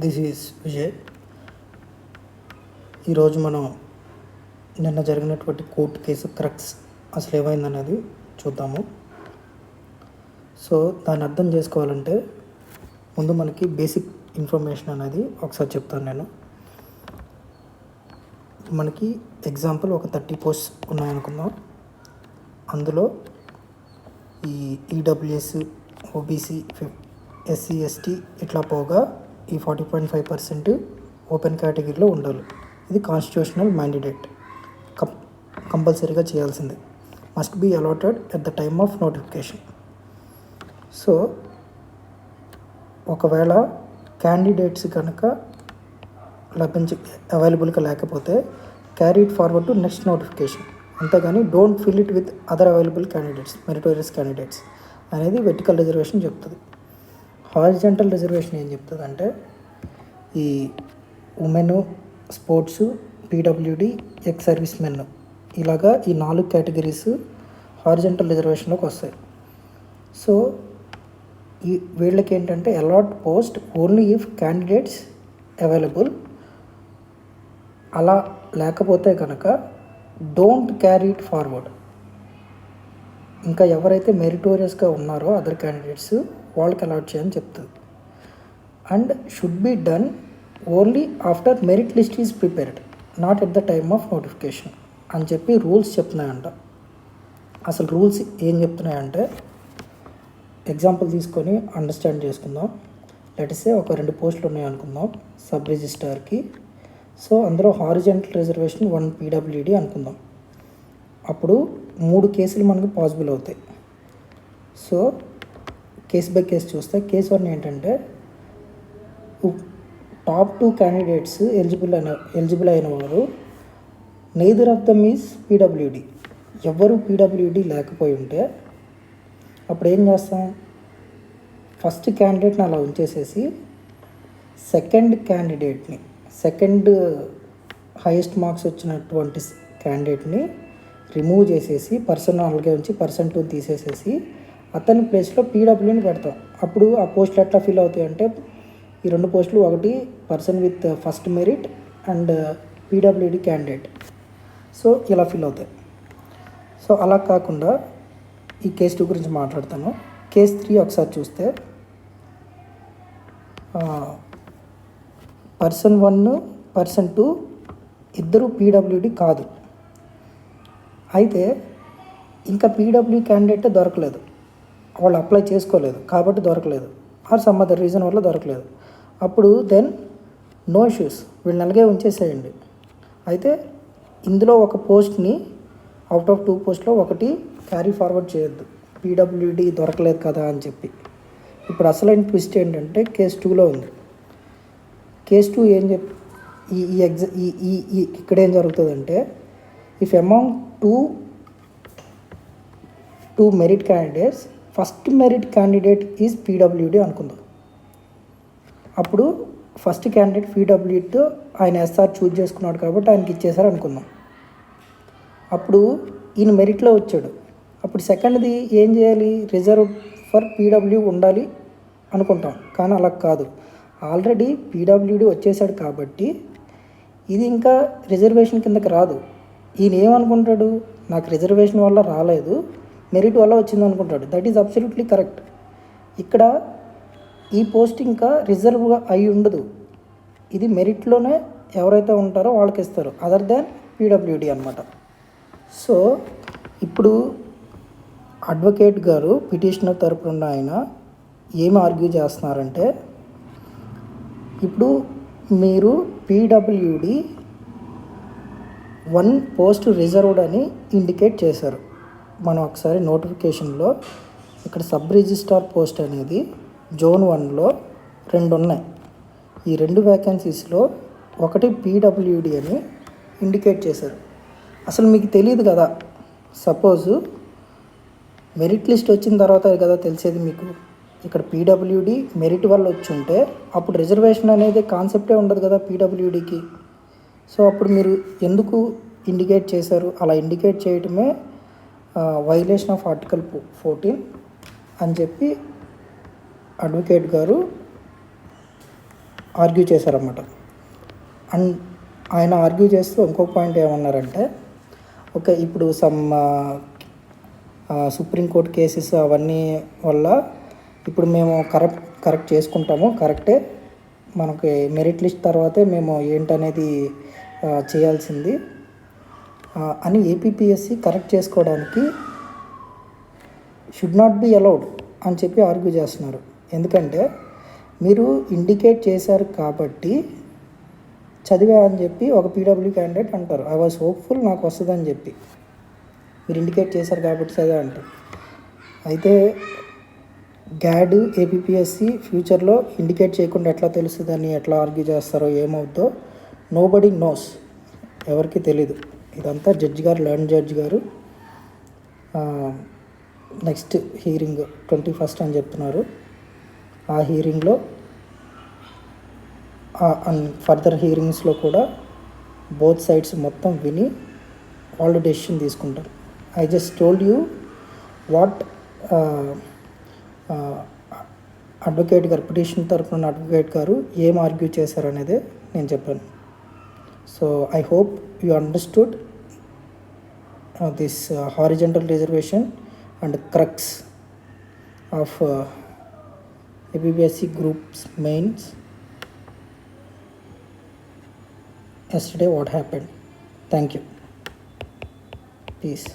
This is Vijay. ఈరోజు మనం నిన్న జరిగినటువంటి కోర్టు కేసు క్రక్స్ అసలు ఏమైందనేది చూద్దాము. సో దాన్ని అర్థం చేసుకోవాలంటే ముందు మనకి బేసిక్ ఇన్ఫర్మేషన్ అనేది ఒకసారి చెప్తాను నేను. మనకి ఎగ్జాంపుల్ ఒక 30 పోస్ట్స్ ఉన్నాయనుకుందాం. అందులో ఈ ఈడబ్ల్యూఎస్, ఓబీసీ, ఎస్సీ, ఎస్టీ ఇట్లా పోగా ఈ 40.5% ఓపెన్ కేటగిరీలో ఉండాలి. ఇది కాన్స్టిట్యూషనల్ మ్యాండేట్, కంపల్సరీగా చేయాల్సిందే. Must be allotted at the time of notification. So ఒకవేళ క్యాండిడేట్స్ కనుక అవైలబుల్గా లేకపోతే carry it forward to next notification. అంతేగాని don't fill it with other available candidates, meritorious candidates అనేది వెర్టికల్ రిజర్వేషన్ చెప్తుంది. హారిజాంటల్ రిజర్వేషన్ ఏం చెప్తుంది అంటే ఈ women, sports, PWD, ex service men ఇలాగా ఈ 4 కేటగిరీస్ హారిజాంటల్ రిజర్వేషన్లోకి వస్తాయి. సో ఈ వీళ్ళకి ఏంటంటే allot post only if candidates available. అలా లేకపోతే కనుక డోంట్ క్యారీ ఇట్ ఫార్వర్డ్. ఇంకా ఎవరైతే మెరిటోరియస్గా ఉన్నారో అదర్ క్యాండిడేట్స్ వాళ్ళకి అలాట్ చేయని చెప్తుంది. And should be done only after merit list is prepared, not at the time of notification అని చెప్పి రూల్స్ చెప్తున్నాయంట. అసలు రూల్స్ ఏం చెప్తున్నాయంటే ఎగ్జాంపుల్ తీసుకొని అండర్స్టాండ్ చేసుకుందాం. లెట్సే ఒక 2 పోస్టులు ఉన్నాయి అనుకుందాం సబ్ రిజిస్ట్రార్కి. సో అందులో హారిజాంటల్ రిజర్వేషన్ 1 పీడబ్ల్యూడి అనుకుందాం. అప్పుడు 3 కేసులు మనకు పాసిబుల్ అవుతాయి. సో కేస్ బై కేసు చూస్తే కేసు 1 ఏంటంటే టాప్ 2 క్యాండిడేట్స్ ఎలిజిబుల్ అయిన వారు neither of them is PWD. ఎవరు పీడబ్ల్యూడి లేకపోయి ఉంటే అప్పుడు ఏం చేస్తాం, ఫస్ట్ క్యాండిడేట్ని అలా ఉంచేసేసి సెకండ్ హైయెస్ట్ మార్క్స్ వచ్చినటువంటి క్యాండిడేట్ని రిమూవ్ చేసేసి పర్సన్ అలాగే ఉంచి పర్సన్ 2 తీసేసేసి అతని ప్లేస్లో పీడబ్ల్యూని పెడతాం. అప్పుడు ఆ పోస్టులు ఎట్లా ఫిల్ అవుతాయి అంటే ఈ 2 పోస్టులు, ఒకటి person with first merit and PWD candidate. So ఇలా ఫిల్ అవుతాయి. సో అలా కాకుండా ఈ కేస్ 2 గురించి మాట్లాడతాను. కేస్ 3 ఒకసారి చూస్తే పర్సన్ 1, పర్సన్ 2 ఇద్దరు పీడబ్ల్యూడి కాదు. అయితే ఇంకా పీడబ్ల్యూ క్యాండిడేట్ దొరకలేదు, వాళ్ళు అప్లై చేసుకోలేదు కాబట్టి దొరకలేదు, ఆర్ సమ్ అదర్ రీజన్ వల్ల దొరకలేదు. అప్పుడు దెన్ నో ఇష్యూస్, వీళ్ళని అలాగే ఉంచేసేయండి. అయితే ఇందులో ఒక పోస్ట్ని అవుట్ ఆఫ్ 2 పోస్ట్లో ఒకటి క్యారీ ఫార్వర్డ్ చేయొద్దు, పీడబ్ల్యూడి దొరకలేదు కదా అని చెప్పి. ఇప్పుడు అసలైన ట్విస్ట్ ఏంటంటే కేస్ 2లో ఉంది. కేస్ 2 ఏం ఇక్కడ ఏం జరుగుతుందంటే if among two merit candidates first merit candidate is PWD అనుకుందాం. అప్పుడు ఫస్ట్ క్యాండిడేట్ పీడబ్ల్యూడితో ఆయన ఎస్ఆర్ చూజ్ చేసుకున్నాడు కాబట్టి ఆయనకి ఇచ్చేసారు అనుకుందాం. అప్పుడు ఈయన మెరిట్లో వచ్చాడు. అప్పుడు సెకండ్ది ఏం చేయాలి, రిజర్వ్ ఫర్ పీడబ్ల్యూ ఉండాలి అనుకుంటాం. కానీ అలా కాదు, ఆల్రెడీ పీడబ్ల్యూడి వచ్చేసాడు కాబట్టి ఇది ఇంకా రిజర్వేషన్ కిందకి రాదు. ఈయన ఏమనుకుంటాడు, నాకు రిజర్వేషన్ వల్ల రాలేదు, మెరిట్ వల్ల వచ్చింది అనుకుంటాడు. That is absolutely correct. ఇక్కడ ఈ పోస్ట్ ఇంకా రిజర్వ్గా అయి ఉండదు, ఇది మెరిట్లోనే ఎవరైతే ఉంటారో వాళ్ళకి ఇస్తారు, అదర్ దాన్ పీడబ్ల్యూడి అనమాట. సో ఇప్పుడు అడ్వకేట్ గారు పిటిషనర్ తరపున ఆయన ఏమి ఆర్గ్యూ చేస్తున్నారంటే ఇప్పుడు మీరు పీడబ్ల్యూడి 1 పోస్ట్ రిజర్వ్డ్ అని ఇండికేట్ చేశారు. మనం ఒకసారి నోటిఫికేషన్లో ఇక్కడ సబ్ రిజిస్ట్రార్ పోస్ట్ అనేది జోన్ 1లో 2 ఉన్నాయి. ఈ 2 వేకెన్సీస్లో ఒకటి పీడబ్ల్యూడి అని ఇండికేట్ చేశారు. అసలు మీకు తెలియదు కదా, సపోజు మెరిట్ లిస్ట్ వచ్చిన తర్వాత కదా తెలిసేది మీకు. ఇక్కడ పీడబ్ల్యూడి మెరిట్ వల్ల వచ్చి ఉంటే అప్పుడు రిజర్వేషన్ అనేది కాన్సెప్టే ఉండదు కదా పీడబ్ల్యూడికి. సో అప్పుడు మీరు ఎందుకు ఇండికేట్ చేశారు? అలా ఇండికేట్ చేయటమే వైలేషన్ ఆఫ్ ఆర్టికల్ 14 అని చెప్పి అడ్వకేట్ గారు ఆర్గ్యూ చేశారన్నమాట. అండ్ ఆయన ఆర్గ్యూ చేస్తూ ఇంకొక పాయింట్ ఏమన్నారంటే, ఓకే ఇప్పుడు సమ్ సుప్రీంకోర్టు కేసెస్ అవన్నీ వల్ల ఇప్పుడు మేము కరెక్ట్ చేసుకుంటాము, కరెక్టే, మనకి మెరిట్ లిస్ట్ తర్వాతే మేము ఏంటనేది చేయాల్సింది అని ఏపీపీఎస్సి కరెక్ట్ చేసుకోవడానికి షుడ్ నాట్ బి అలౌడ్ అని చెప్పి ఆర్గ్యూ చేస్తున్నారు. ఎందుకంటే మీరు ఇండికేట్ చేశారు కాబట్టి చదివా అని చెప్పి ఒక పీడబ్ల్యూ క్యాండిడేట్ అంటారు, ఐ వాజ్ హోప్ఫుల్ నాకు వస్తుందని చెప్పి, మీరు ఇండికేట్ చేశారు కాబట్టి చదివా అంటారు. అయితే గ్యాడ్ ఏపీపీఎస్సి ఫ్యూచర్లో ఇండికేట్ చేయకుండా ఎట్లా తెలుస్తుందని ఎట్లా ఆర్గ్యూ చేస్తారో ఏమవుద్దో నోబడీ నోస్, ఎవరికి తెలీదు. ఇదంతా జడ్జి గారు, లర్న్ జడ్జి గారు నెక్స్ట్ హీరింగ్ 21st అని చెప్తున్నారు. ఆ హీరింగ్లో ఫర్దర్ హీరింగ్స్లో కూడా బోత్ సైడ్స్ మొత్తం విని వాళ్ళు డెసిషన్ తీసుకుంటారు. I just told you what advocate గారు, పిటిషన్ తరఫున అడ్వకేట్ గారు ఏం ఆర్గ్యూ చేశారనేదే నేను చెప్పాను. So I hope you understood this horizontal reservation and crux of APPSC groups mains. Yesterday what happened. Thank you. Peace.